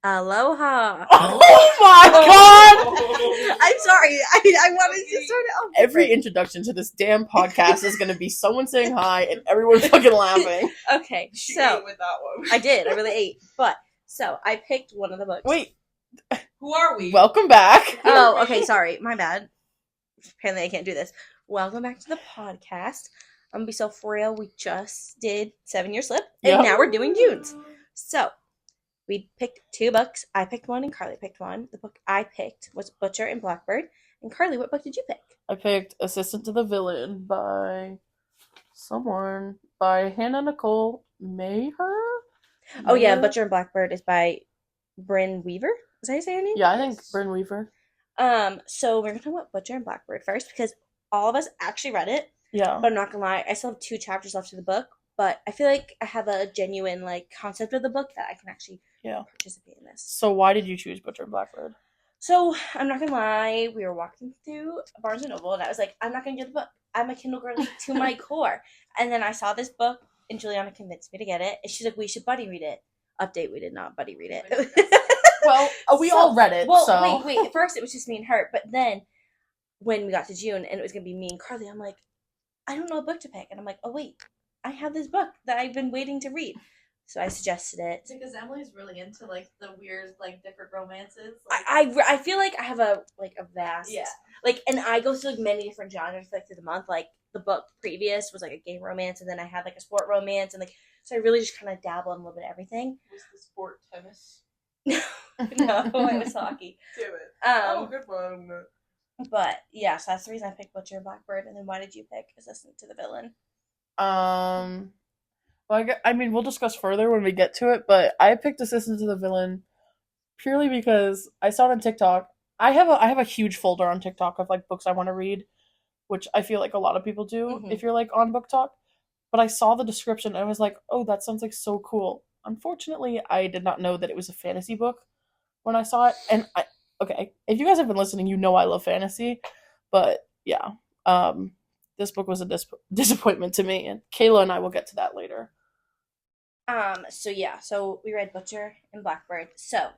Aloha. Oh my god! I'm sorry. I wanted to start it off. Every introduction to this damn podcast is going to be someone saying hi and everyone fucking laughing. Okay, She so ate with that one. I did. I really ate. But so I picked one of the books. Wait, Who are we? welcome back. Oh, okay. Sorry, my bad. Apparently, I can't do this. Welcome back to the podcast. I'm gonna be so for real. We just did 7 Year Slip, and Yep. now we're doing June's. So we picked 2 books. I picked one, and Carly picked one. The book I picked was Butcher and Blackbird. And Carly, what book did you pick? I picked Assistant to the Villain by Hannah Nicole Maher. Oh yeah, Butcher and Blackbird is by Brynne Weaver. Is that how you say her name? Yeah, I think Brynne Weaver. So we're gonna talk about Butcher and Blackbird first because all of us actually read it. Yeah. But I'm not gonna lie, I still have 2 chapters left of the book. But I feel like I have a genuine concept of the book that I can actually participate in this. So why did you choose Butcher and Blackbird? So I'm not gonna lie, we were walking through Barnes and Noble, and I was like, I'm not gonna get the book. I'm a Kindle girly to my core. And then I saw this book, and Juliana convinced me to get it. And she's like, we should buddy read it. Update: we did not buddy read it. Well, we all read it. Well, so. wait. At first, it was just me and her, but then when we got to June, and it was gonna be me and Carly, I'm like, I don't know what book to pick, and I'm like, oh wait, I have this book that I've been waiting to read. So I suggested it. Because Emily's really into the weird different romances. I feel like I have a vast Yeah. and I go through many different genres through the month. Like the book previous was a gay romance, and then I had a sport romance, and so I really just kind of dabble in a little bit of everything. Was the sport tennis? No, it was hockey. Damn it. Good one. But yeah, so that's the reason I picked Butcher and Blackbird. And then why did you pick Assistant to the Villain? Well, I mean, we'll discuss further when we get to it, but I picked Assistant to the Villain purely because I saw it on TikTok. I have a huge folder on TikTok of books I want to read, which I feel like a lot of people do if you're on Book Talk. But I saw the description and I was like, oh, that sounds so cool. Unfortunately, I did not know that it was a fantasy book when I saw it. And okay, if you guys have been listening, you know I love fantasy. But yeah, this book was a disappointment to me, and Kayla and I will get to that later. So we read Butcher and Blackbird. So,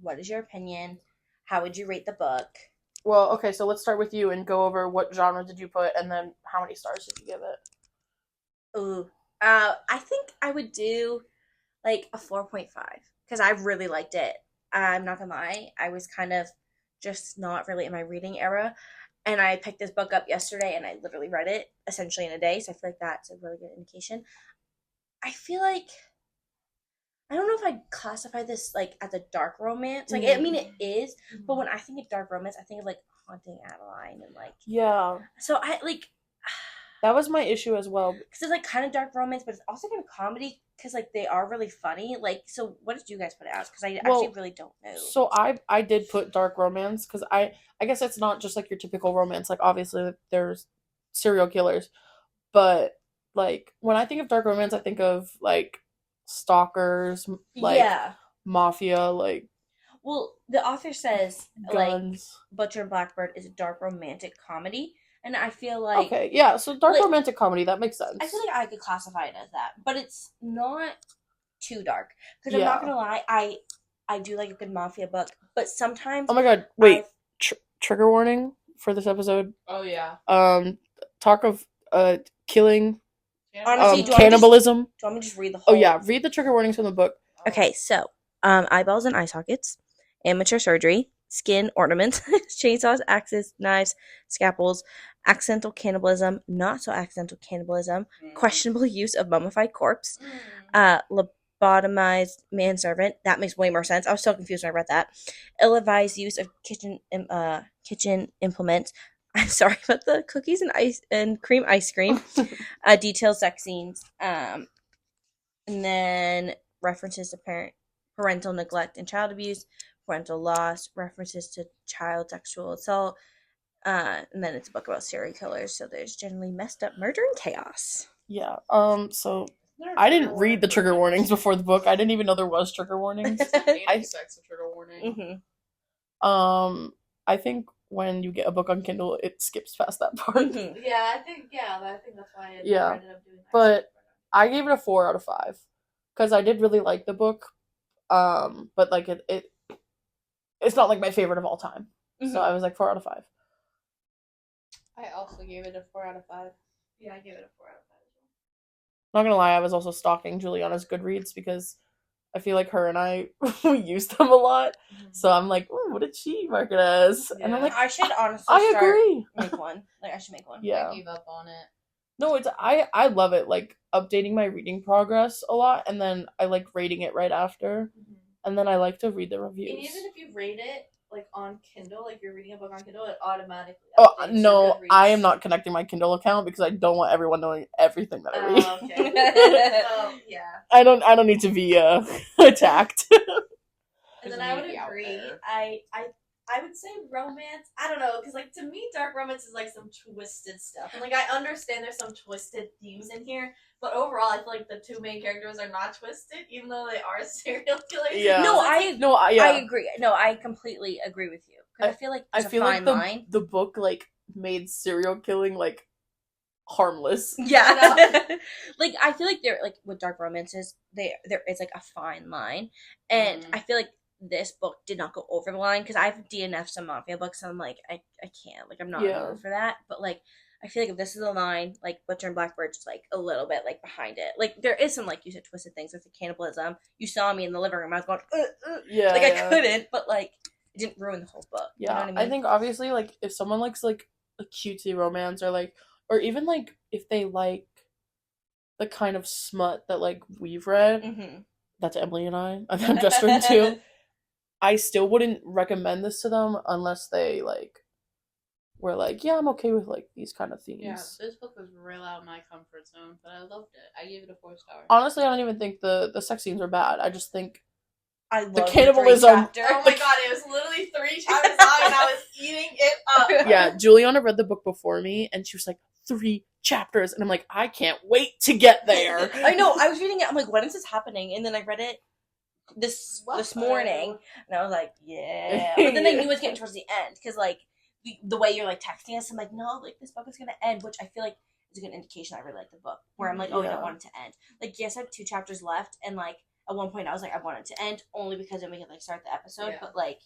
what is your opinion? How would you rate the book? Well, okay, so let's start with you and go over what genre did you put, and then how many stars did you give it? Ooh, I think I would do a 4.5 because I really liked it. I'm not gonna lie, I was kind of just not really in my reading era, and I picked this book up yesterday, and I literally read it essentially in a day. So I feel like that's a really good indication. I feel like I don't know if I'd classify this as a dark romance. I mean it is, but when I think of dark romance, I think of Haunting Adeline and yeah. So I that was my issue as well because it's kind of dark romance, but it's also kind of comedy because they are really funny. So what did you guys put it as? Because I actually really don't know. So I did put dark romance because I guess it's not just your typical romance. Obviously there's serial killers, but when I think of dark romance, I think of stalkers, mafia, Well, the author says guns. Butcher and Blackbird is a dark romantic comedy, and I feel okay, yeah, so dark romantic comedy, that makes sense. I feel like I could classify it as that, but it's not too dark because I'm not gonna lie, I do like a good mafia book, but sometimes oh my god, wait, trigger warning for this episode. Oh yeah. Talk of killing. Honestly, cannibalism. Do you want me to just read the whole? Oh yeah, read the trigger warnings from the book. Okay, so eyeballs and eye sockets, amateur surgery, skin ornaments, chainsaws, axes, knives, scalpels, accidental cannibalism, not so accidental cannibalism, questionable use of mummified corpse, lobotomized manservant. That makes way more sense. I was so confused when I read that. Ill-advised use of kitchen implements. I'm sorry about the cookies and cream ice cream. Detailed sex scenes. And then references to parental neglect and child abuse, parental loss, references to child sexual assault. And then it's a book about serial killers, so there's generally messed up murder and chaos. Yeah. So I didn't read the trigger warnings before the book. I didn't even know there was trigger warnings. Sex a trigger warning. Mm-hmm. I think when you get a book on Kindle, it skips past that part. Mm-hmm. Yeah, I think that's why I ended up doing that. But I gave it a 4 out of 5 because I did really like the book. But like it's not like my favorite of all time. So I was like 4 out of 5. I also gave it a 4 out of 5. Yeah, I gave it a 4 out of 5 as Not gonna lie, I was also stalking Juliana's Goodreads because I feel like her and I we use them a lot. So I'm like, ooh, what did she mark it as? Yeah. And I'm like, I should honestly I start agree. make one. Like I should make one. Yeah. I gave up on it. No, it's I love it, like updating my reading progress a lot, and then I like rating it right after, and then I like to read the well. reviews. And even if you rate it like on Kindle, like you're reading a book on Kindle, it automatically Oh updates no, your Goodreads. I am not connecting my Kindle account because I don't want everyone knowing everything that I read. Oh, okay. Oh, yeah. I don't need to be attacked. And then I would Maybe out agree. there. I would say romance. I don't know, because like to me, dark romance is like some twisted stuff, and like I understand there's some twisted themes in here, but overall, I feel like the two main characters are not twisted, even though they are serial killers. Yeah. No, Yeah. I agree. No, I completely agree with you. Because I feel like there's I feel a like fine the line. the book like made serial killing like harmless. Yeah. Like I feel like they're like with dark romances, there is like a fine line. And I feel like this book did not go over the line because I've DNF'd some mafia books and I'm like, I can't. Like I'm not in the mood for that. But like I feel like if this is the line, like Butcher and Blackbird just like a little bit like behind it. Like there is some like you said twisted things with the cannibalism. You saw me in the living room, I was going Yeah. like I couldn't, but like it didn't ruin the whole book. Yeah, You know what I mean? I think obviously like if someone likes like a cutesy romance or like or even like if they like the kind of smut that like we've read, that's Emily and I'm gesturing to. I still wouldn't recommend this to them unless they like were like, yeah, I'm okay with like these kind of themes. Yeah, this book was real out of my comfort zone, but I loved it. I gave it a 4 star. Honestly, I don't even think the sex scenes are bad. I just think I love the cannibalism. Oh my god, it was literally 3 chapters long, and I was eating it up. Yeah, Juliana read the book before me, and she was like 3 chapters, and I'm like, I can't wait to get there. I know. I was reading it. I'm like, when is this happening? And then I read it this morning, and I was like, yeah. But then I knew it was getting towards the end because like the way you're like texting us, I'm like, no, like this book is gonna end, which I feel like is a good indication I really like the book. Where I'm like, oh, I don't want it to end. Like, yes, I have 2 chapters left, and like at one point I was like, I want it to end only because then we can like start the episode. Yeah. But like,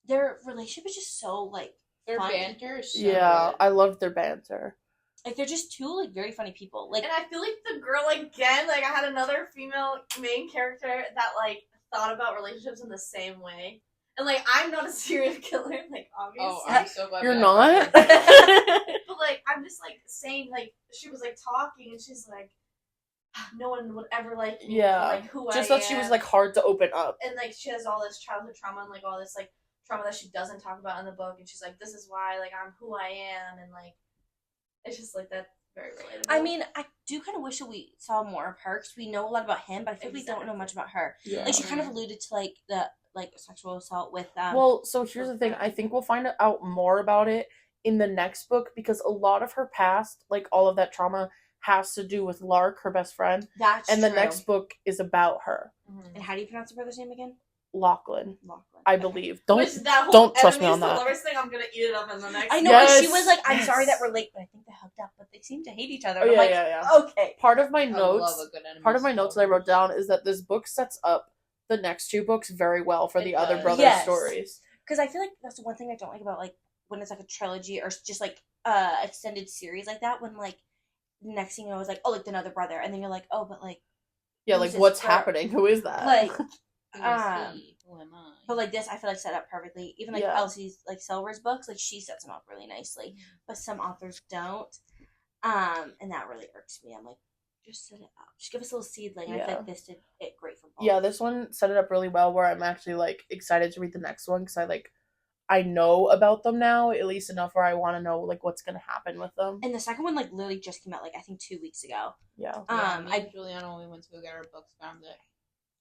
their relationship is just so like Their funny. banter is so Yeah, good. I loved their banter. Like they're just 2 like very funny people. Like, And I feel like the girl again, like I had another female main character that like thought about relationships in the same way. And like I'm not a serial killer, like obviously. Oh, I'm so glad You're that not? But like I'm just like saying like she was like talking and she's like no one would ever like me Yeah. for, like who Just I that she am. was like hard to open up. And like she has all this childhood trauma and like all this like trauma that she doesn't talk about in the book, and she's like, this is why like I'm who I am, and like it's just like that's very relatable. I mean, I do kind of wish that we saw more of her because we know a lot about him, but I feel like we don't know much about her. Yeah. Like she kind of alluded to like the like sexual assault with Well, so here's the thing. I think we'll find out more about it in the next book because a lot of her past, like all of that trauma, has to do with Lark, her best friend. that's And the true. next book is about her. And how do you pronounce her brother's name again? Lachlan, Lachlan. I Okay. believe. Which that whole don't trust me enemies on to that. lovers thing, I'm gonna eat it up in the next. I know, Yes, and she was like, "I'm yes. sorry that we're late, but I think they hooked up, but they seem to hate each other." Oh, And I'm like, yeah. okay. Part of my I love notes, a good enemies part of my to notes that I lovers. wrote down is that this book sets up the next 2 books very well for It the other does. brothers' Yes. stories. Because I feel like that's the one thing I don't like about like when it's like a trilogy or just like extended series like that. When like the next thing you know is like, oh, like another brother, and then you're like, oh, but like Yeah, Who's like this what's girl? happening? Who is that? like. Who is Um, he? Who am I? But like this, I feel like set up perfectly. Even like Yeah. Elsie's like Silver's books, like she sets them up really nicely. But some authors don't, and that really irks me. I'm like, just set it up. Just give us a little seedling. I feel Yeah. like this did it great for both. Yeah, this one set it up really well where I'm actually like excited to read the next one because I know about them now, at least enough where I want to know like what's gonna happen with them. And the second one like literally just came out like I think 2 weeks ago. Yeah. Yeah, me I and Juliana, when we went to go get our books, found it.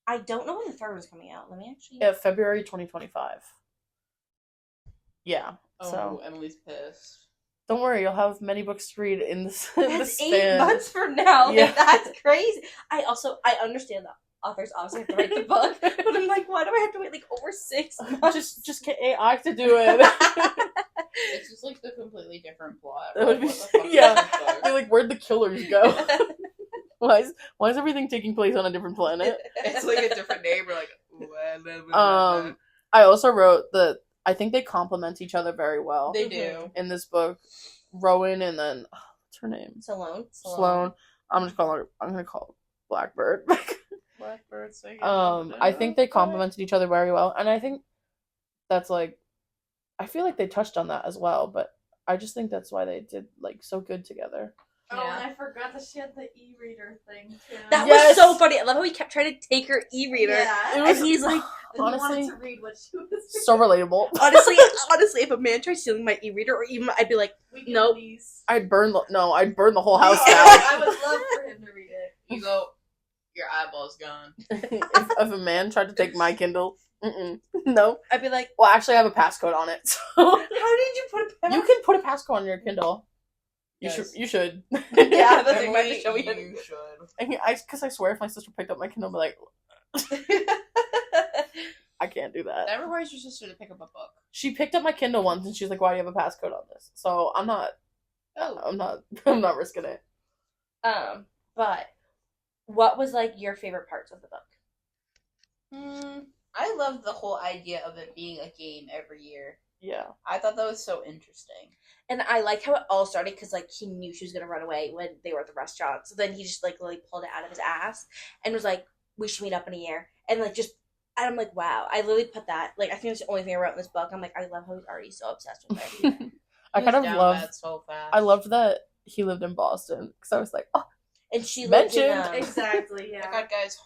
I don't know when the third one's coming out. Let me actually. Yeah, February 2025. Yeah. Oh, So Emily's pissed. don't worry, you'll have many books to read in this. That's this 8 span. months from now. Yeah. Like, that's crazy. I understand that authors obviously have to write the book, but I'm like, why do I have to wait like over 6 months? Just get AI to do it. It's just like the completely different plot. That would Like, be- what the fuck is yeah. this book? They're like, where'd the killers go? Why is everything taking place on a different planet? It's like a different name. We're like, ooh, I also wrote that I think they complement each other very well. they do. In this book. Rowan and then what's her name? Sloane. I'm gonna call her Blackbird. Blackbird singing. I think they complemented each other very well, and I think that's like, I feel like they touched on that as well, but I just think that's why they did like so good together. Oh, Yeah. and I forgot that she had the e-reader thing too. That Yes. was so funny. I love how he kept trying to take her e-reader. Yeah. It was- And he's like, And he honestly, wanted to read what she was so relatable. honestly, if a man tried stealing my e-reader, or even I'd be like, We can Nope. please. I'd burn the whole house down. I would love for him to read it. You go, your eyeball's gone. if a man tried to take my Kindle, no. I'd be like, Well, actually, I have a passcode on it, so how did you put a pen? you can put a passcode on your Kindle. Yes. You should. Yeah, that's Emily, might have to show you. you should. Because I swear, if my sister picked up my Kindle, I'd be like, I can't do that. That requires your sister to pick up a book. She picked up my Kindle once, and she's like, "Why do you have a passcode on this?" So I'm not risking it. But what was like your favorite parts of the book? I love the whole idea of it being a game every year. Yeah. I thought that was so interesting. And I like how it all started because like he knew she was gonna run away when they were at the restaurant. So then he just like really pulled it out of his ass and was like, "We should meet up in a year." And like just, and I'm like, wow. I literally put that. Like I think it's the only thing I wrote in this book. I'm like, I love how he's already so obsessed with her. I He kind was of down love. bad so fast. I loved that he lived in Boston because I was like, oh, And she lived in Mentioned. Exactly, I yeah. got guys.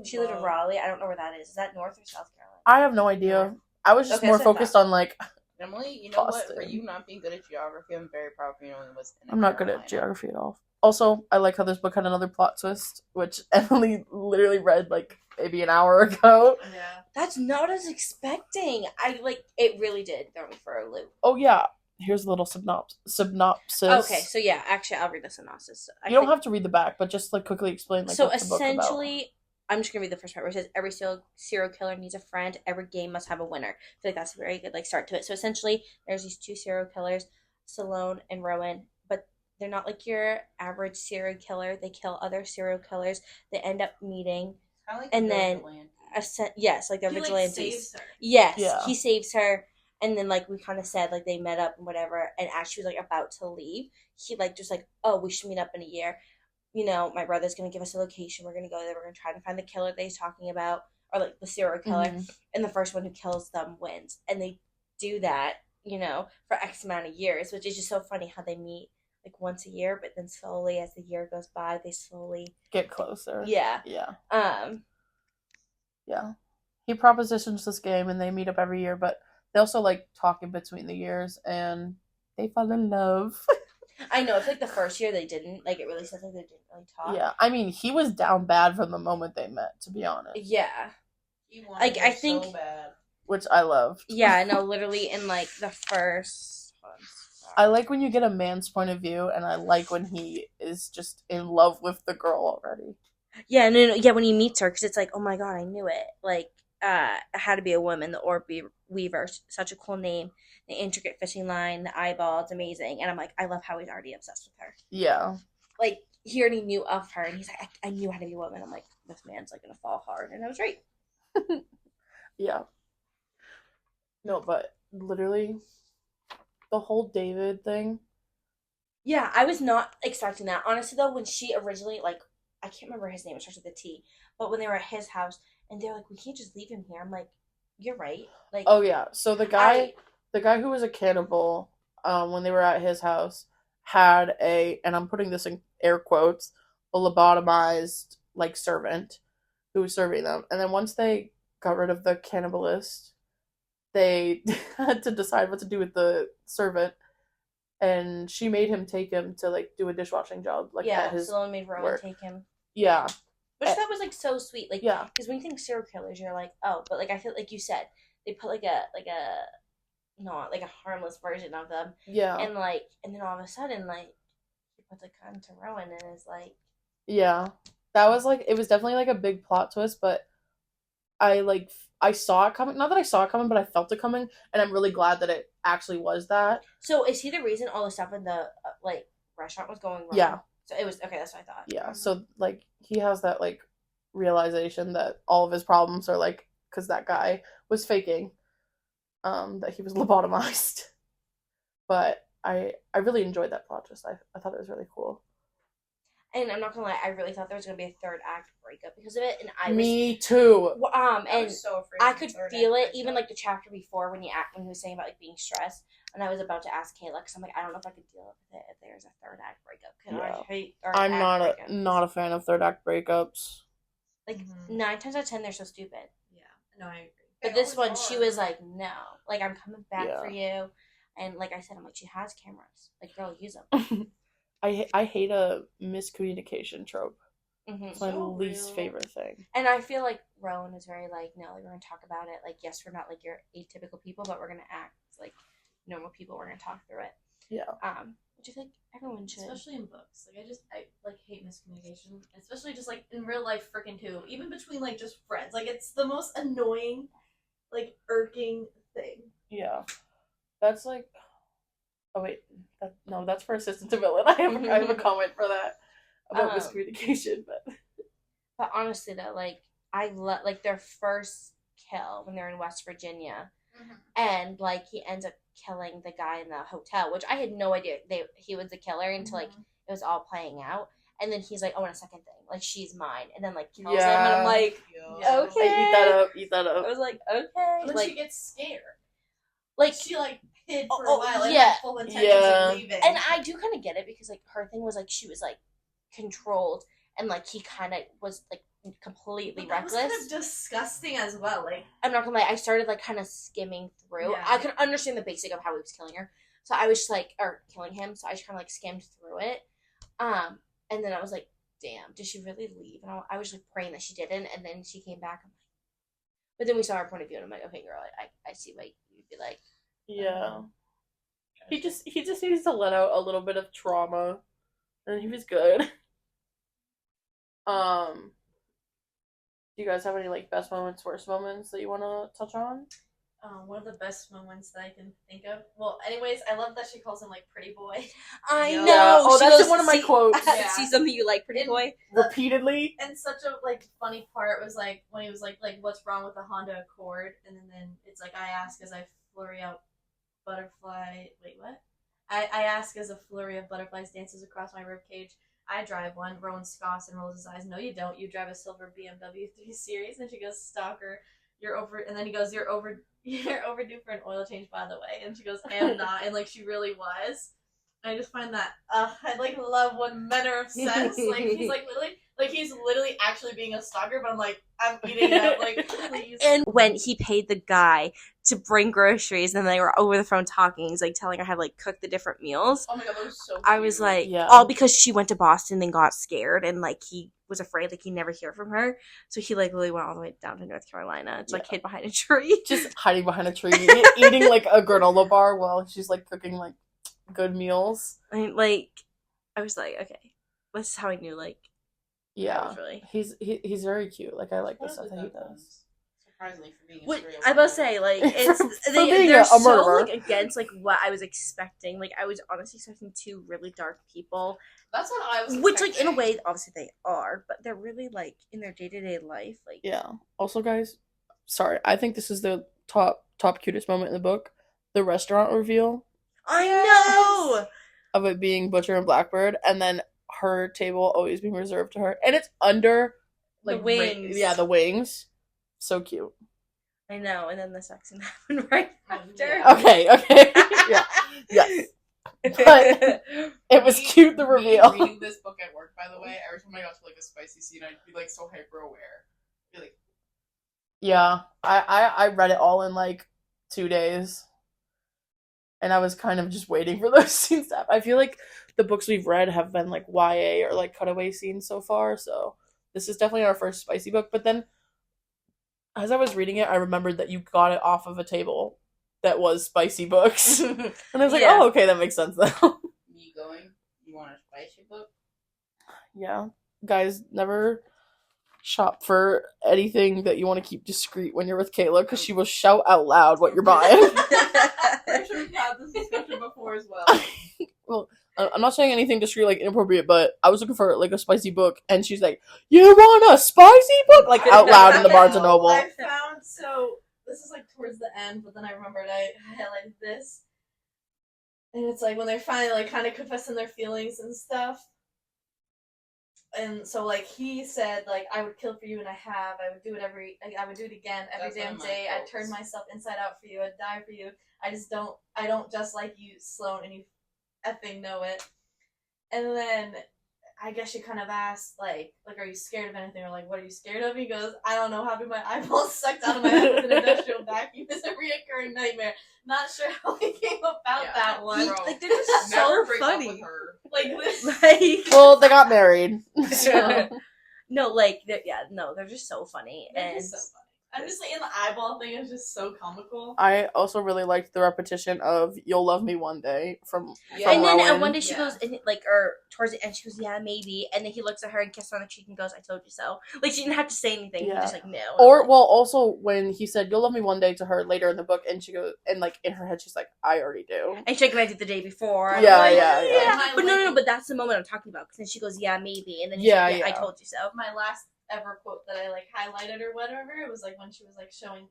she lived in Raleigh. I don't know where that is. Is that North or South Carolina? I have no idea. I was just Okay, more so focused on like, Emily, you know what? For Boston. you not being good at geography, I'm very proud of you knowing what's in I'm not good Carolina. at geography at all. Also, I like how this book had another plot twist, which Emily literally read like maybe an hour ago. Yeah. That's not what I was expecting. I like it really did throw me for a loop. Oh yeah, here's a little synopsis. Okay, so yeah, actually I'll read the synopsis. You don't have to read the back, but just like quickly explain like So what's the book about. essentially, I'm just gonna read the first part where it says every serial killer needs a friend. Every game must have a winner. I feel like that's a very good like start to it. So essentially, there's these two serial killers, Sloane and Rowan, but they're not like your average serial killer. They kill other serial killers. They end up meeting. Kinda like And the then- Vigilante. Yes, like they're He, like, vigilantes. saves her. Yes, Yeah. he saves her, and then like we kind of said, like they met up and whatever. And as she was like about to leave, he like just like, oh, we should meet up in a year. You know, my brother's gonna give us a location. We're gonna go there. We're gonna try to find the killer that he's talking about, or like the serial killer. Mhm. And the first one who kills them wins. And they do that, you know, for X amount of years, which is just so funny how they meet like once a year, but then slowly as the year goes by, they slowly Get closer. yeah. Yeah. Yeah. He propositions this game and they meet up every year, but they also like talk in between the years and they fall in love. I know, it's like the first year they didn't. Like it really says like they didn't really talk. Yeah. I mean, he was down bad from the moment they met, to be honest. Yeah. He wanted Like, her I think- so bad. Which I loved. Yeah, no, literally in like the first I like when you get a man's point of view, and I like when he is just in love with the girl already. Yeah, no, yeah, when he meets her, because it's like, oh my god, I knew it. Like, it had to be a woman, the Orb Weaver, such a cool name. The intricate fishing line, the eyeball, it's amazing. And I'm like, I love how he's already obsessed with her. Yeah. Like, he already knew of her, and he's like, I knew how to be a woman. I'm like, this man's like gonna fall hard, and I was right. Yeah. No, but literally, the whole David thing. Yeah, I was not expecting that. Honestly, though, when she originally, like, I can't remember his name, it starts with a T, but when they were at his house, and they're like, we can't just leave him here. I'm like, you're right. Like, Oh yeah. So the guy who was a cannibal, when they were at his house, had and I'm putting this in air quotes, a lobotomized like servant who was serving them. And then once they got rid of the cannibalist, they had to decide what to do with the servant, and she made him take him to like do a dishwashing job, like yeah, at his Sloane made Rowan work. take him. Yeah, Which that was, like, so sweet. Like, yeah, because when you think serial killers, you're like, oh, but, like, I feel like you said, they put, like not, like, a harmless version of them. yeah, And, like, and then all of a sudden, like, he puts a gun to Rowan and is like, yeah. That was like, it was definitely like a big plot twist, but I saw it coming. Not that I saw it coming, but I felt it coming, and I'm really glad that it actually was that. so is he the reason all the stuff in the, like, restaurant was going wrong? Yeah. So it was okay. That's what I thought. Yeah, so like he has that like realization that all of his problems are like because that guy was faking, that he was lobotomized. But I really enjoyed that plot twist. I thought it was really cool. And I'm not gonna lie, I really thought there was gonna be a third act breakup because of it, and I was Me too. I and was so afraid. I of the could third feel act it even breakup. like the chapter before when he was saying about like being stressed, and I was about to ask Kayla because I'm like I don't know if I could deal with it if there's a third act breakup because Yeah. I hate third I'm act breakups. not a fan of third act breakups. Like Mhm. 9 times out of 10 they're so stupid. Yeah, no, I agree. But They this one always she are. was like no, like I'm coming back Yeah. for you, and like I said I'm like she has cameras, like girl use them. I hate a miscommunication trope. Mm-hmm. It's my So least real. favorite thing. And I feel like Rowan was very like, no, like, we're gonna talk about it. Like, yes, we're not like your atypical people, but we're gonna act like normal people. We're gonna talk through it. Yeah. Which I think everyone should. Especially in books. Like I like hate miscommunication. Especially just like in real life freaking too. Even between like just friends. Like it's the most annoying, like irking thing. Yeah. That's like oh wait, that's for assistant to villain. I have a comment for that about miscommunication, But honestly though, like I love like their first kill when they're in West Virginia, and like he ends up killing the guy in the hotel, which I had no idea he was the killer until like it was all playing out. And then he's like, "Oh, and a second thing, like she's mine," and then like kills him, and I'm like, Yeah. "Okay." I eat that I up. was like, "Okay." But then Like, she gets scared. like She like hid for Oh, a while and yeah. had full intentions Yeah. of leaving. and I do kind of get it because like her thing was like she was like controlled, and like he kind of was like completely But that was reckless. kind of disgusting as well. Like I'm not gonna lie, I started like kind of skimming through. Yeah. I could understand the basic of how he was killing her, so I was just like, or killing him. So I just kind of like skimmed through it, and then I was like, damn, did she really leave? And I was like praying that she didn't, and then she came back. I'm like, but then we saw her point of view, and I'm like, okay, girl, I see why you'd be like, Yeah. He just needs to let out a little bit of trauma, and he was good. Do you guys have any like best moments, worst moments that you want to touch on? one of the best moments that I can think of. Well, anyways, I love that she calls him like pretty boy. I Yeah. know. Oh, She that's goes, in one of my "See- quotes. Yeah. See something you like, pretty And- boy." Repeatedly. And such a like funny part was like when he was like what's wrong with the Honda Accord, and then it's like I ask as I flurry out butterfly. Wait, what? I ask as a flurry of butterflies dances across my ribcage. I drive one. Rowan scoffs and rolls his eyes. No, you don't. You drive a silver BMW 3 Series. And she goes, "Stalker, you're over." And then he goes, "You're overdue for an oil change, by the way." And she goes, "I am not." And like she really was. And I just find that I like love when men are obsessed. Like he's literally actually being a stalker. But I'm like, I'm eating it up. Like please. And when he paid the guy to bring groceries, and they were over the phone talking, he's like telling her how to like cook the different meals. Oh my god, that was so I was cute. like, Yeah. all because she went to Boston and got scared, and like he was afraid like he'd never hear from her, so he like really went all the way down to North Carolina to like hid behind a tree. Just hiding behind a tree, eating like a granola bar while she's like cooking like good meals. I mean, like, I was like, okay, this is how I knew like that Yeah, was really. he's very cute. Like I like the What stuff is that he that does. one? Surprisingly for being a What serial I must killer. say, like, For it's being they're a so murderer. like against like what I was expecting. Like I was honestly expecting two really dark people, That's what I was which like in a expecting. way obviously they are, but they're really like in their day-to-day life. Like Yeah. Also, guys, sorry, I think this is the top cutest moment in the book. The restaurant reveal I know. of it being Butcher and Blackbird, and then her table always being reserved to her, and it's under The like wings. Yeah, the wings. So cute. I know, and then the sex scene happened right after. Yeah. Okay. Yeah. Yes. But it was cute. The Me reveal. reading this book at work, by the way, every time I got to like a spicy scene, I'd be like so hyper aware. Be like, Yeah, I read it all in like 2 days, and I was kind of just waiting for those scenes to happen. I feel like the books we've read have been like YA or like cutaway scenes so far, so this is definitely our first spicy book. But then, as I was reading it, I remembered that you got it off of a table that was spicy books, and I was like, Yeah. oh, okay, that makes sense now. Me going, you want a spicy book? Yeah, guys, never shop for anything that you want to keep discreet when you're with Kayla, because she will shout out loud what you're buying. I'm sure we've had this discussion before as well. Well, I'm not saying anything discreet, like, inappropriate, but I was looking for, like, a spicy book, and she's like, you want a spicy book? Like, out loud in the Barnes & Noble. I found, so, this is, like, towards the end, but then I remembered I highlighted this. And it's, like, when they're finally, like, kind of confessing their feelings and stuff. And so, like, he said, like, I would kill for you, and I have. I would do it again every That's one damn of my day. I'd quotes. turn myself inside out for you. I'd die for you. I don't just like you, Sloane, and you effing know it. And then I guess she kind of asked, like, are you scared of anything? Or, like, what are you scared of? He goes, I don't know, having my eyeballs sucked out of my head with an industrial vacuum is a reoccurring nightmare. Not sure how he came about that one. Bro, Like, they're just never so break up funny. with her. Like, this. Like, Well, they got married. no, no, like, they're just so funny. They're And just so funny. I'm just like, in the eyeball thing is just so comical. I also really liked the repetition of "You'll love me one day" from Yeah. and then Rowan. one day she Yeah. goes, and like, or towards the end, she goes, yeah, maybe. And then he looks at her and kisses her on the cheek and goes, I told you so. Like, she didn't have to say anything. Yeah. He just, like, no. Or, well, also when he said "You'll love me one day" to her later in the book, and she goes, and like in her head, she's like, "I already do." And she like, I did the day before. I'm Yeah, like, yeah. But no, but that's the moment I'm talking about. Because then she goes, yeah, maybe. And then he's Yeah, like, yeah. I told you so. My last ever quote that I, like, highlighted or whatever, it was, like, when she was, like, showing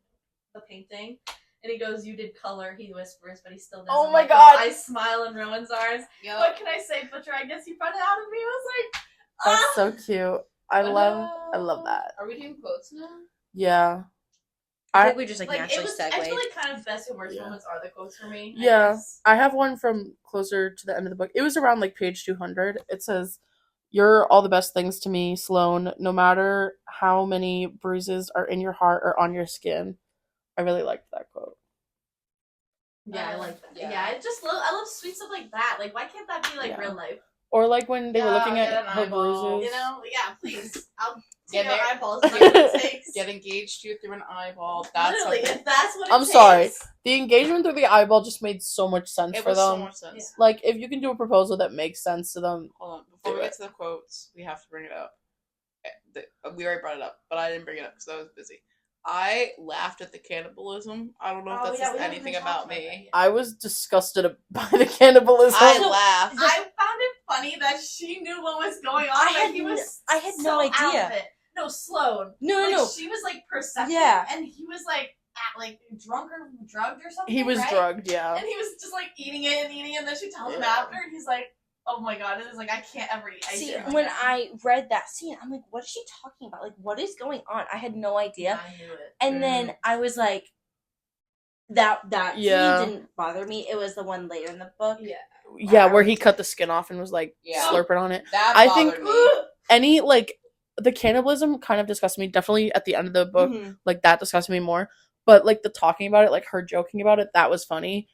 the painting. And he goes, you did color, he whispers, but he still doesn't. Oh my like, God. I smile and Rowan's ours. Yep. What can I say, Butcher? I guess you brought it out of me. I was like, That's so cute. I love that. Are we doing quotes now? Yeah. I think we just, like it naturally was, segued. I feel like kind of best and worst Yeah. moments are the quotes for me. I Yeah. guess. I have one from closer to the end of the book. It was around like page 200. It says, "You're all the best things to me, Sloane, no matter how many bruises are in your heart or on your skin." I really liked that quote. Yeah, I like that. Yeah. Yeah, I love sweet stuff like that. Like, why can't that be, like, Yeah. real life? Or like when they were Yeah, looking get at an her eyeball. bruises. You know? Yeah, please. I'll Get take out there. eyeballs. That's what it takes. Get engaged to you through an eyeball. That's Literally, something. if that's what it I'm takes. sorry. The engagement through the eyeball just made so much sense It for was them. so much sense. Like, if you can do a proposal that makes sense to them. Hold on. Before Do we it. get to the quotes, we have to bring it up. We already brought it up, but I didn't bring it up because I was busy. I laughed at the cannibalism. I don't know if that says we haven't anything even about talked that me. yet. I was disgusted by the cannibalism. I laughed. I found it funny that she knew what was going on. I but had he was I had so no out idea. of it. No, Sloane. No, Like, no. she was, like, perceptive, Yeah. and he was, like, drunk or drugged or something. He was right? drugged, yeah. And he was just, like, eating it, and then she tells him Yeah. after, and he's like, oh my god, it is like, I can't ever eat ice See, cream when again. I read that scene, I'm like, what is she talking about? Like, what is going on? I had no idea. I knew it. And then I was like, that Yeah. scene didn't bother me. It was the one later in the book. Yeah. Yeah, where he cut the skin off and was like Yeah. slurping on it. That I bothered think- me. Any like the cannibalism kind of disgusted me. Definitely at the end of the book, Mhm. like that disgusted me more. But like the talking about it, like her joking about it, that was funny.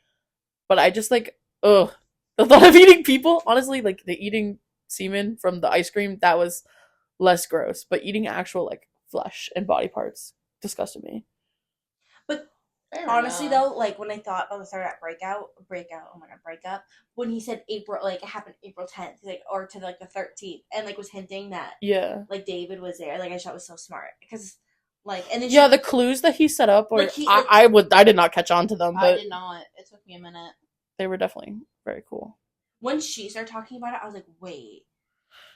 But I just like, ugh, the thought of eating people. Honestly, like the eating semen from the ice cream, that was less gross. But eating actual like flesh and body parts disgusted me. Fair Honestly, enough. though, like when I thought about the third act breakup, when he said April, like it happened April 10th, like or to like the 13th, and like was hinting that Yeah. like David was there, like I thought it was so smart because like and then Yeah, the clues that he set up, or Like, he- I did not catch on to them, I but did not. It took me a minute. they were definitely very cool. when she started talking about it, I was like, wait,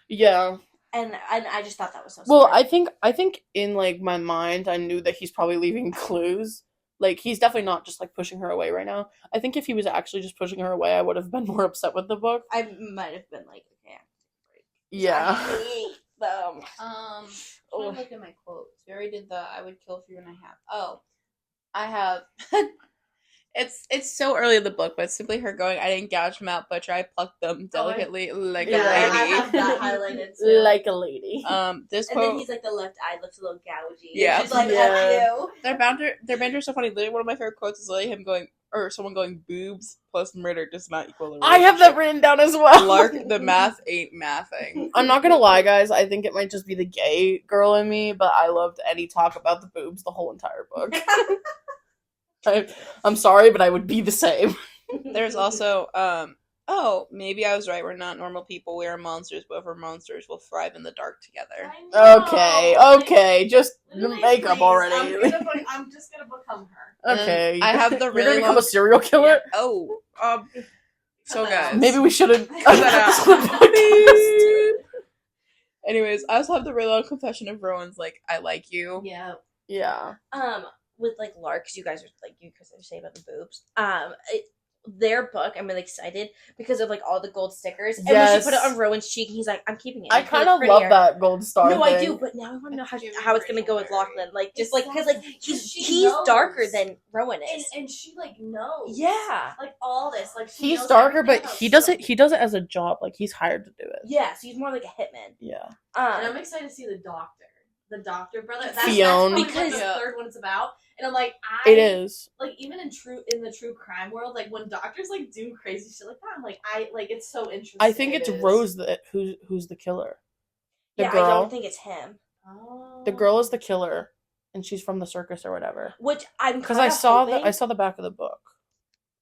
Yeah. and I just thought that was so Well, smart. I think in like my mind, I knew that he's probably leaving clues. Like he's definitely not just like pushing her away right now. I think if he was actually just pushing her away, I would have been more upset with the book. I might have been like, okay, I Yeah. hate them. I'm Oh. trying to look at my quotes. We already did the I would kill for you and I have. Oh. I have It's so early in the book, but it's simply her going, I didn't gouge them out, Butcher. I plucked them delicately like Yeah, a I lady. have that highlighted too. Like a lady. This And then quote he's like, the left eye looks a little gougy. Yeah. She's like, Yeah. oh, their banter is so funny. Literally one of my favorite quotes is literally him going or someone going boobs plus murder does not equal a I have that relationship. written down as well. Lark, the math ain't mathing. I'm not gonna lie, guys. I think it might just be the gay girl in me, but I loved any talk about the boobs the whole entire book. I'm sorry, but I would be the same. There's also, oh, maybe I was right. We're not normal people. We are monsters, but if we're monsters, we'll thrive in the dark together. I know. Okay, just the Literally, makeup please, already. I'm just gonna become her. And then Okay, I have the You're really gonna become long- a serial killer. Oh, So guys, Maybe we shouldn't. cut that out. Anyways, I also have the really long confession of Rowan's like, I like you. Yeah. Yeah. With like Lark, because you guys are saying about the boobs. Their book, I'm really excited because of like all the gold stickers. And when she put it on Rowan's cheek, he's like, I'm keeping it. I kind of love that gold star. No, thing. I do, but now I want to know how it's gonna go with Lachlan. Like, just like because like he's darker than Rowan is, and she like knows. Yeah, like all this. Like he's darker, but he does it. He does it as a job. Like he's hired to do it. Yeah, so he's more like a hitman. Yeah. And I'm excited to see the doctor brother. That's Fionn. because the third one is about. And I'm like, it is like even in the true crime world, like when doctors like do crazy shit like that, I'm like, it's so interesting. I think it's Rose who's the killer. The girl. I don't think it's him. Oh. The girl is the killer, and she's from the circus or whatever. Which I'm because I saw the back of the book,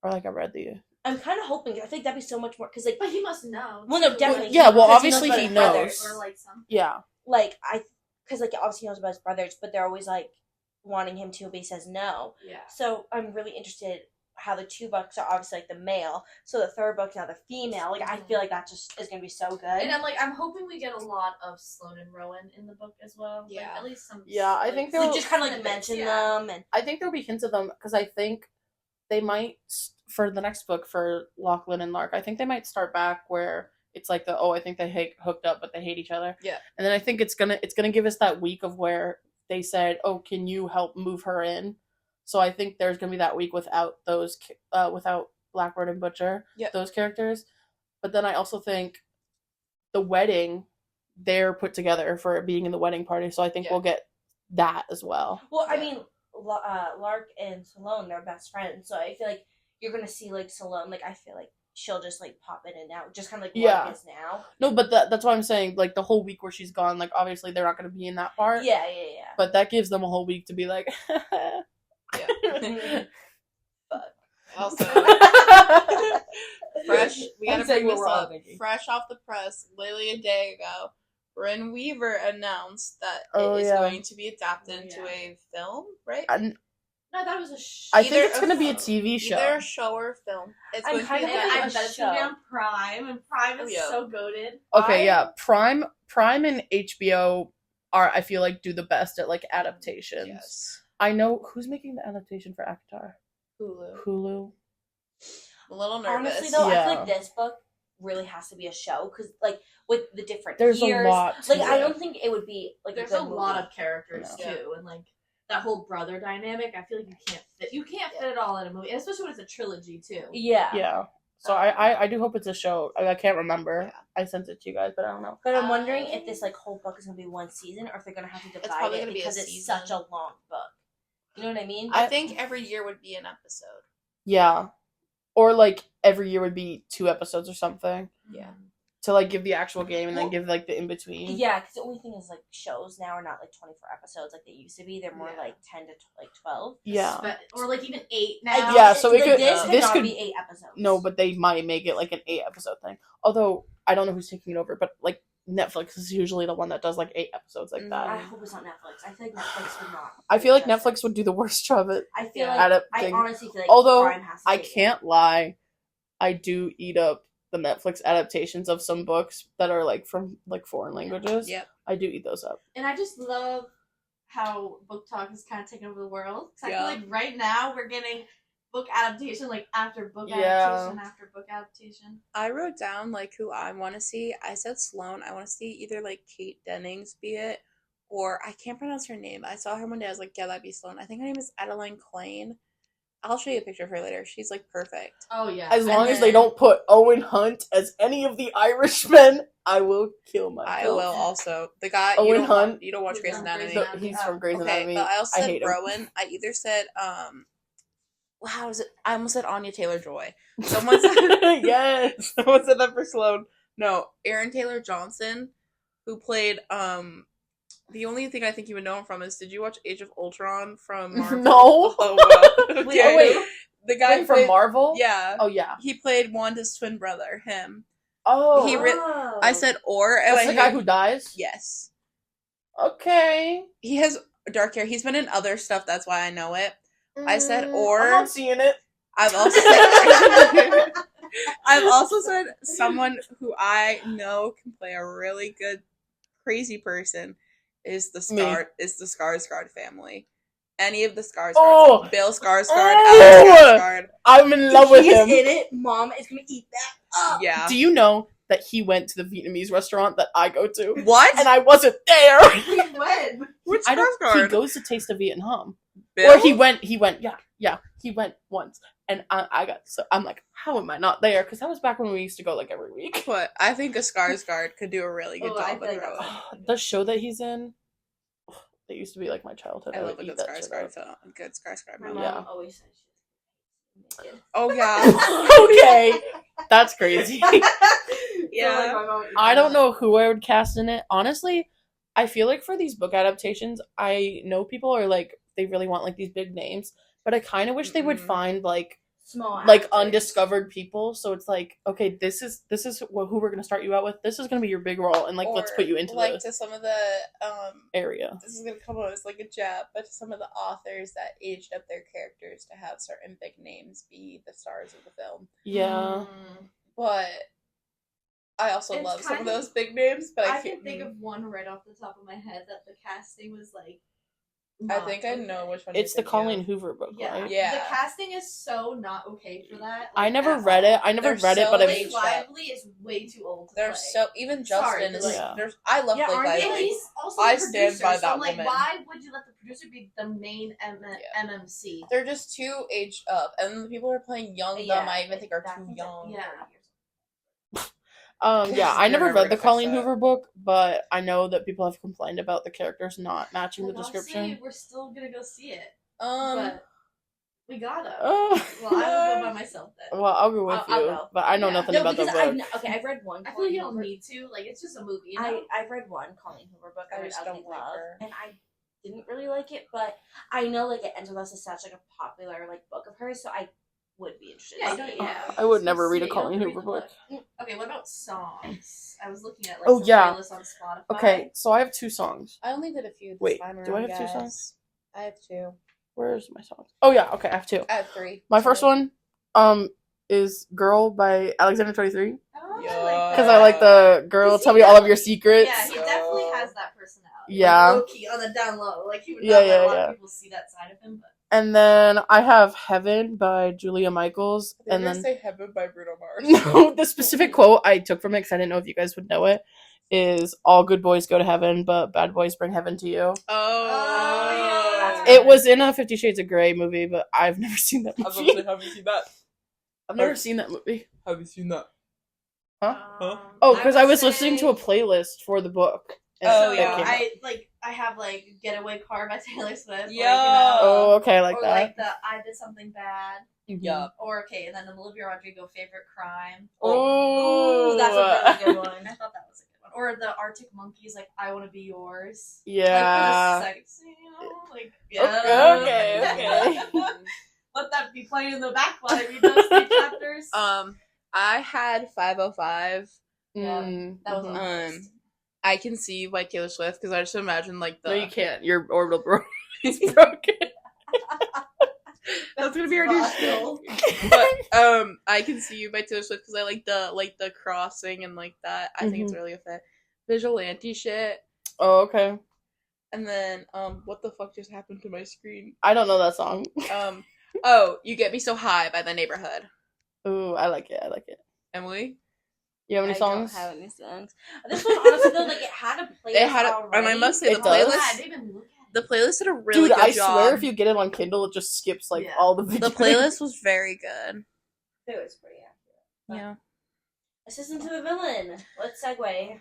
or like I read the. I'm kind of hoping. I think that'd be so much more because like, but he must know. Well, no, definitely. Yeah, well, obviously he knows. Or like something. Yeah. Like because like obviously he knows about his brothers, but they're always like wanting him to, but he says no. Yeah. So I'm really interested how the 2 books are obviously like the male, so the 3rd book's now the female. Like I feel like that just is gonna be so good. And I'm hoping we get a lot of Sloane and Rowan in the book as well. Yeah. Like, at least some. Yeah, I think they'll just kind of like mention them, and I think there'll be hints of them because I think they might for the next book for Lachlan and Lark. I think they might start back where it's like I think they hooked up, but they hate each other. Yeah. And then I think it's gonna give us that week of where they said, "Oh, can you help move her in?" So I think there's gonna be that week without those, without Blackbird and Butcher, those characters. But then I also think the wedding, they're put together for being in the wedding party. So I think we'll get that as well. Well, I mean, Lark and Sloane, they're best friends, so I feel like you're gonna see like Sloane. Like I feel like she'll just like pop in and out, just kind of like Lark is now. No, but that's what I'm saying. Like the whole week where she's gone, like obviously they're not going to be in that part. Yeah. But that gives them a whole week to be like, But also, fresh. We gotta bring this up. Fresh off the press, literally a day ago, Brynne Weaver announced that it is going to be adapted into a film, right? No, I thought it was a show. I think it's going to be a TV show. Either a show or a film. It's going to be I bet it's going to be on Prime, and Prime is so goated. Okay, Prime and HBO I feel like do the best at like adaptations. Yes. I know who's making the adaptation for Avatar. Hulu. A little nervous. Honestly, though, I feel like this book really has to be a show because, like, with the different there's years, a lot. Like, I don't think it would be like there's a a lot of characters too, and like that whole brother dynamic. I feel like you can't fit it all in a movie, and especially when it's a trilogy too. Yeah. So I do hope it's a show. I can't remember. Yeah. I sent it to you guys, but I don't know. But I'm wondering if this like whole book is gonna be one season, or if they're gonna have to divide it because it's such a long book. You know what I mean? I think every year would be an episode. Yeah. Or like every year would be 2 episodes or something. Yeah. To like give the actual game and then give like the in between. Yeah, because the only thing is like shows now are not like 24 episodes like they used to be. They're more like 10 to 12. Yeah. Or like even 8 now. Yeah, so it could this could be 8 episodes. No, but they might make it like an 8 episode thing. Although I don't know who's taking it over, but like Netflix is usually the one that does like 8 episodes like that. I hope it's not Netflix. I feel like Netflix would not. I feel like Netflix would do the worst job at I feel like I honestly feel like although Prime has to I can't lie, I do eat up the Netflix adaptations of some books that are like from like foreign languages. Yep. I do eat those up. And I just love how book talk has kind of taken over the world. Cause I feel like right now we're getting book adaptation, like after book adaptation after book adaptation. I wrote down like who I want to see. I said Sloane. I want to see either like Kate Dennings be it, or I can't pronounce her name. I saw her one day. I was like, yeah, that'd be Sloane. I think her name is Adeline Klein. I'll show you a picture of her later. She's like perfect. Oh yeah. As long as they don't put Owen Hunt as any of the Irishmen, I will kill myself. I will also. The guy Owen Hunt. You don't watch Grey's Anatomy. He's from Grey's Anatomy. But I also said hate Rowan. I either said how is it? I almost said Anya Taylor-Joy. Someone said yes. Someone said that for Sloane. No, Aaron Taylor Johnson, who played the only thing I think you would know him from is, did you watch Age of Ultron from Marvel? No. Oh, well. Wait. The guy from Marvel? Yeah. Oh, yeah. He played Wanda's twin brother, him. Oh. I said or. That's the guy who dies? Yes. Okay. He has dark hair. He's been in other stuff, that's why I know it. I said or. I'm not seeing it. I've also said I've also said someone who I know can play a really good crazy person is the Skarsgård family. Any of the Skarsgårds. Oh! Like Bill Skarsgård, Oh! Alex Skarsgård. I'm in love with him. in it, Mom is gonna eat that up. Yeah. Do you know that he went to the Vietnamese restaurant that I go to? What? And I wasn't there. When? Which I don't. He Skarsgård? goes to Taste of Vietnam, Bill? or he went. He went once, and I got so I'm like, how am I not there? Because that was back when we used to go like every week. But I think a Skarsgård could do a really good Oh, I job feel with like Rowan. The show that he's in, it used to be like my childhood. I love would a eat good that shit Skarsgård up. film. A good Skarsgård My movie. mom Yeah. always said she was naked. Oh yeah. Okay, that's crazy. Yeah. I don't know who I would cast in it. Honestly, I feel like for these book adaptations, I know people are like they really want like these big names, but I kind of wish they would Mhm. find like Small like actors. undiscovered people. So it's like, okay, this is who we're gonna start you out with. This is gonna be your big role, and like let's Or, put you into like the to some of the area. this is gonna come out as like a jab, but to some of the authors that aged up their characters to have certain big names be the stars of the film. Yeah. But I also It's love some of kind of- those big names, but I I can't can think of one right off the top of my head that the casting was like. I not think I okay. know which one. It's you're the thinking Colleen of. Hoover book, Yeah. right? Yeah. The casting is so not okay for that. I like, never at read all. it. I never They're read it, so but late. I've Blake Lively is way too old to They're play. so even Justin Sorry, is but, like. yeah. There's I love Yeah, Blake aren't Lively. they, And like- he's also I the stand producer, by so that I'm like, woman. why would you let the producer be the main Yeah. MMC? They're just too aged up, and the people who are playing young them. I even think are that too means young. Yeah. Yeah, I You're never never read gonna the fix Colleen that. Hoover book, but I know that people have complained about the characters not matching the Well, description. honestly, we're still gonna go see it, Um. but we gotta. Oh. Well, I will go by myself then. Well, I'll go with I'll you, go. but I know Yeah. nothing No, about the because book. I've read one. I feel like you Colleen don't Hoover- need to. Like, it's just a movie. You know? I've read one Colleen Hoover book. I I read just Ugly don't like Love, her. and I didn't really like it, but I know like It Ends With Us is such like a popular like book of hers, so I would be interested. Yeah, in you seeing don't, it. yeah. I would never read a See it, you don't Colleen have to Hoover read book. the book. Okay, what about songs? I was looking at like Oh, some yeah. playlists on Spotify. Okay, so I have 2 songs. I only did a few. This Wait, time do I around, have 2 guys. songs? I have 2. Where's my songs? Oh yeah, okay, I have 2. I have 3. My first one, is "Girl" by Alexander 23, Oh, Yeah. because I like the girl. Does he Tell me all of your definitely- secrets. Yeah, he definitely has that personality. Yeah. Like, low-key, on the down low. Like, he would Yeah, not let a yeah, lot yeah. of people see that side of him, but... And then I have "Heaven" by Julia Michaels, They're and gonna then say "Heaven" by Bruno Mars. no, the specific quote I took from it because I didn't know if you guys would know it is "All good boys go to heaven, but bad boys bring heaven to you." Oh, yeah. It was in a 50 Shades of Grey movie, but I've never seen that I was movie. gonna say, have you seen that? I've never seen that movie. Have you seen that? Huh? Oh, because I was listening to a playlist for the book. and Oh, it yeah. came up. I have like "Getaway Car" by Taylor Swift. Yo. Oh, okay, I like or that. like the "I Did Something Bad," Mhm. Yeah. or okay, and then an Olivia Rodrigo "Favorite Crime." Oh, Ooh, that's a really good one. I thought that was a good one. Or the Arctic Monkeys, like "I Want to Be Yours." Yeah. Like, sexy, you know? Like, yeah. Okay. Let that be playing in the back while I read those 3 chapters. I had 505. Mm, that was mhm. on my list. I Can See You by Taylor Swift because I just imagine like the. No, you can't. Your orbital is broken. That's gonna be our new Vile. thing. But I Can See You by Taylor Swift because I like the crossing and like that. I think it's really a fit. Vigilante shit. Oh, okay. And then what the fuck just happened to my screen? I don't know that song. Oh, You Get Me So High by The Neighborhood. Ooh, I like it. I like it. Emily? You have any I songs? don't have any songs. This one, honestly, though, like it had a playlist. It had already. and I must say It the does? playlist. I didn't even look at The it. playlist did a really Dude, good I job. swear if you get it on Kindle, it just skips like Yeah. all the The videos. playlist was very good. It was pretty accurate. Yeah. Assistant to the Villain. Let's segue.